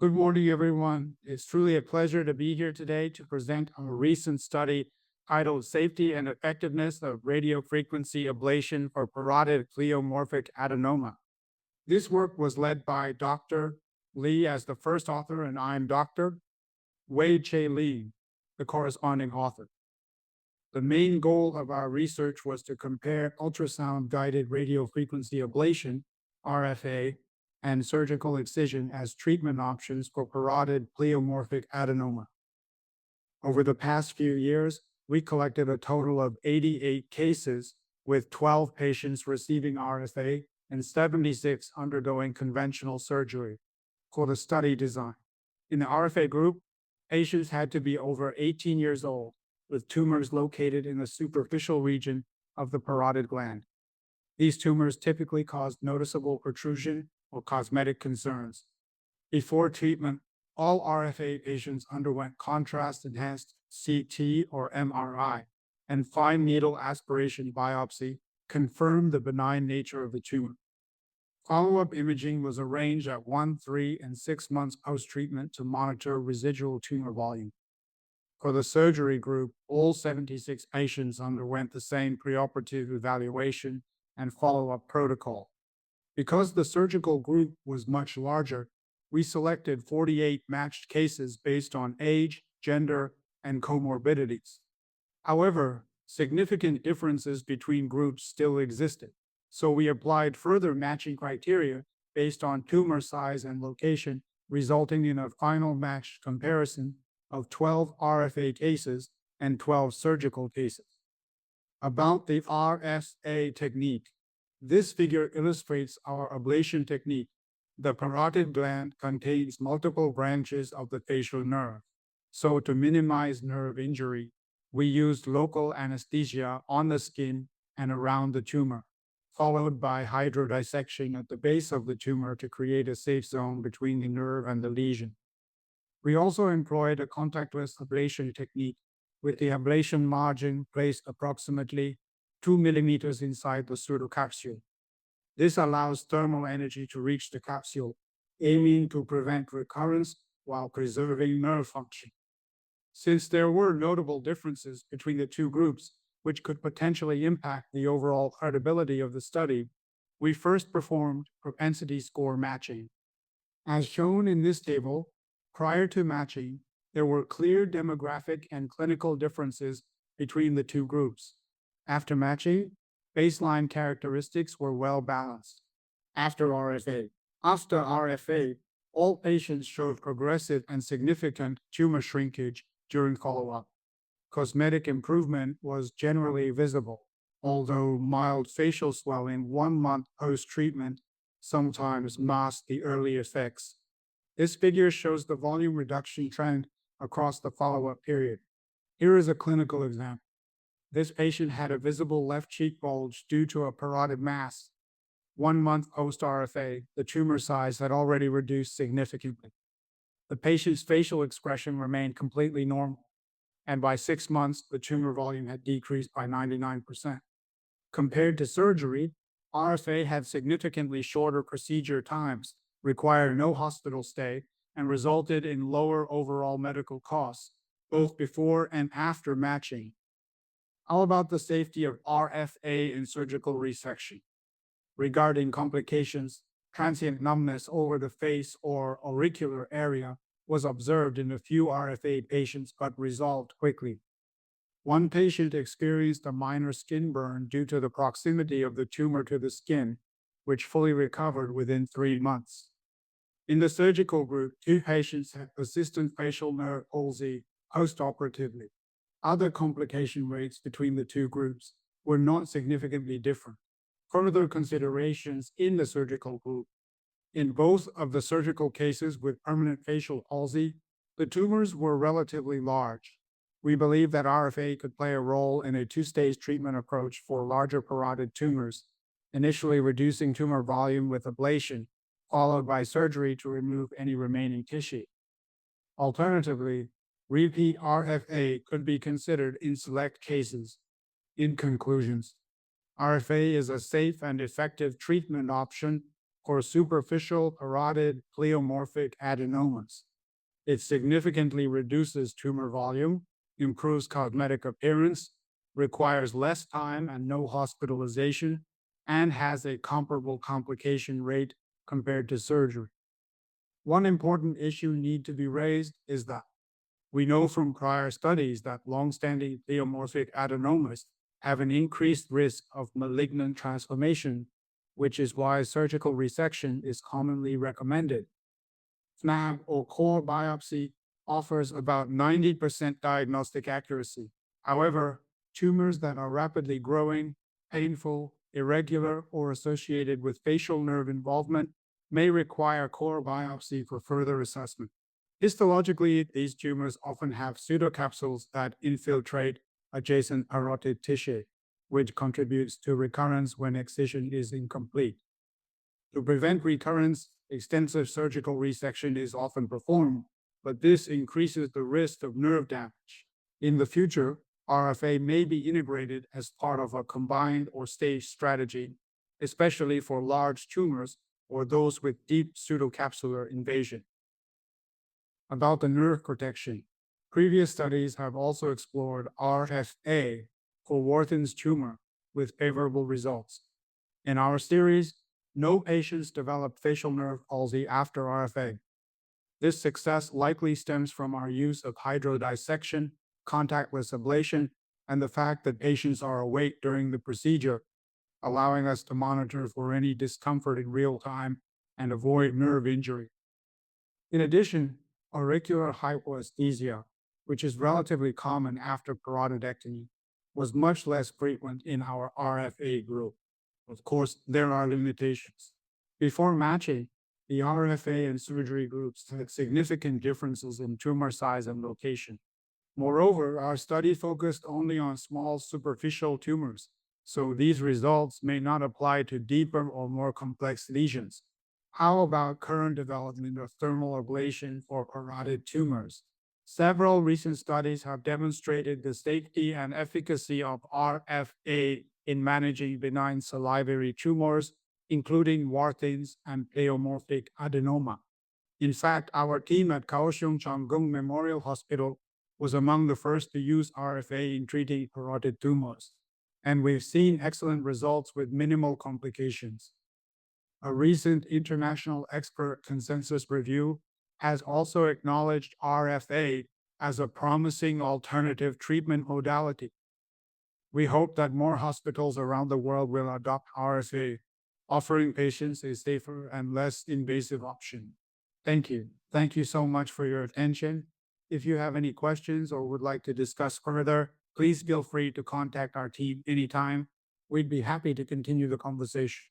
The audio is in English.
Good morning, everyone. It's truly a pleasure to be here today to present a recent study titled Safety and Effectiveness of Radiofrequency Ablation for Parotid Pleomorphic Adenoma. This work was led by Dr. Lee as the first author, and I'm Dr. Wei-Che Lee, the corresponding author. The main goal of our research was to compare ultrasound-guided radiofrequency ablation, RFA, and surgical excision as treatment options for parotid pleomorphic adenoma. Over the past few years, we collected a total of 88 cases, with 12 patients receiving RFA and 76 undergoing conventional surgery for the study design. In the RFA group, patients had to be over 18 years old, with tumors located in the superficial region of the parotid gland. These tumors typically caused noticeable protrusion or cosmetic concerns. Before treatment, all RFA patients underwent contrast-enhanced CT or MRI, and fine needle aspiration biopsy confirmed the benign nature of the tumor. Follow-up imaging was arranged at 1, 3, and 6 months post-treatment to monitor residual tumor volume. For the surgery group, all 76 patients underwent the same preoperative evaluation and follow-up protocol. Because the surgical group was much larger, we selected 48 matched cases based on age, gender, and comorbidities. However, significant differences between groups still existed, so we applied further matching criteria based on tumor size and location, resulting in a final matched comparison of 12 RFA cases and 12 surgical cases. About the RFA technique, this figure illustrates our ablation technique. The parotid gland contains multiple branches of the facial nerve. So to minimize nerve injury, we used local anesthesia on the skin and around the tumor, followed by hydrodissection at the base of the tumor to create a safe zone between the nerve and the lesion. We also employed a contactless ablation technique, with the ablation margin placed approximately 2 millimeters inside the pseudocapsule. This allows thermal energy to reach the capsule, aiming to prevent recurrence while preserving nerve function. Since there were notable differences between the two groups, which could potentially impact the overall credibility of the study, we first performed propensity score matching. As shown in this table, prior to matching, there were clear demographic and clinical differences between the two groups. After matching, baseline characteristics were well balanced. After RFA, all patients showed progressive and significant tumor shrinkage during follow-up. Cosmetic improvement was generally visible, although mild facial swelling 1 month post-treatment sometimes masked the early effects. This figure shows the volume reduction trend across the follow-up period. Here is a clinical example. This patient had a visible left cheek bulge due to a parotid mass. 1 month post-RFA, the tumor size had already reduced significantly. The patient's facial expression remained completely normal, and by 6 months, the tumor volume had decreased by 99%. Compared to surgery, RFA had significantly shorter procedure times, required no hospital stay, and resulted in lower overall medical costs, both before and after matching. How about the safety of RFA in surgical resection? Regarding complications, transient numbness over the face or auricular area was observed in a few RFA patients but resolved quickly. One patient experienced a minor skin burn due to the proximity of the tumor to the skin, which fully recovered within 3 months. In the surgical group, 2 patients had persistent facial nerve palsy postoperatively. Other complication rates between the two groups were not significantly different. Further considerations in the surgical group. In both of the surgical cases with permanent facial palsy, the tumors were relatively large. We believe that RFA could play a role in a 2-stage treatment approach for larger parotid tumors, initially reducing tumor volume with ablation, followed by surgery to remove any remaining tissue. Alternatively, repeat RFA could be considered in select cases. In conclusions, RFA is a safe and effective treatment option or superficial parotid pleomorphic adenomas. It significantly reduces tumor volume, improves cosmetic appearance, requires less time and no hospitalization, and has a comparable complication rate compared to surgery. One important issue need to be raised is that we know from prior studies that long-standing pleomorphic adenomas have an increased risk of malignant transformation, which is why surgical resection is commonly recommended. FNAB or core biopsy offers about 90% diagnostic accuracy. However, tumors that are rapidly growing, painful, irregular, or associated with facial nerve involvement may require core biopsy for further assessment. Histologically, these tumors often have pseudocapsules that infiltrate adjacent parotid tissue, which contributes to recurrence when excision is incomplete. To prevent recurrence, extensive surgical resection is often performed, but this increases the risk of nerve damage. In the future, RFA may be integrated as part of a combined or staged strategy, especially for large tumors or those with deep pseudocapsular invasion. About the nerve protection, previous studies have also explored RFA for Wharton's tumor with favorable results. In our series, no patients developed facial nerve palsy after RFA. This success likely stems from our use of hydrodissection, contactless ablation, and the fact that patients are awake during the procedure, allowing us to monitor for any discomfort in real time and avoid nerve injury. In addition, auricular hypoesthesia, which is relatively common after parotidectomy, was much less frequent in our RFA group. Of course, there are limitations. Before matching, the RFA and surgery groups had significant differences in tumor size and location. Moreover, our study focused only on small superficial tumors, so these results may not apply to deeper or more complex lesions. How about current development of thermal ablation for parotid tumors? Several recent studies have demonstrated the safety and efficacy of RFA in managing benign salivary tumors, including Wharton's and pleomorphic adenoma. In fact, our team at Kaohsiung Gung Memorial Hospital was among the first to use RFA in treating parotid tumors, and we've seen excellent results with minimal complications. A recent international expert consensus review has also acknowledged RFA as a promising alternative treatment modality. We hope that more hospitals around the world will adopt RFA, offering patients a safer and less invasive option. Thank you. Thank you so much for your attention. If you have any questions or would like to discuss further, please feel free to contact our team anytime. We'd be happy to continue the conversation.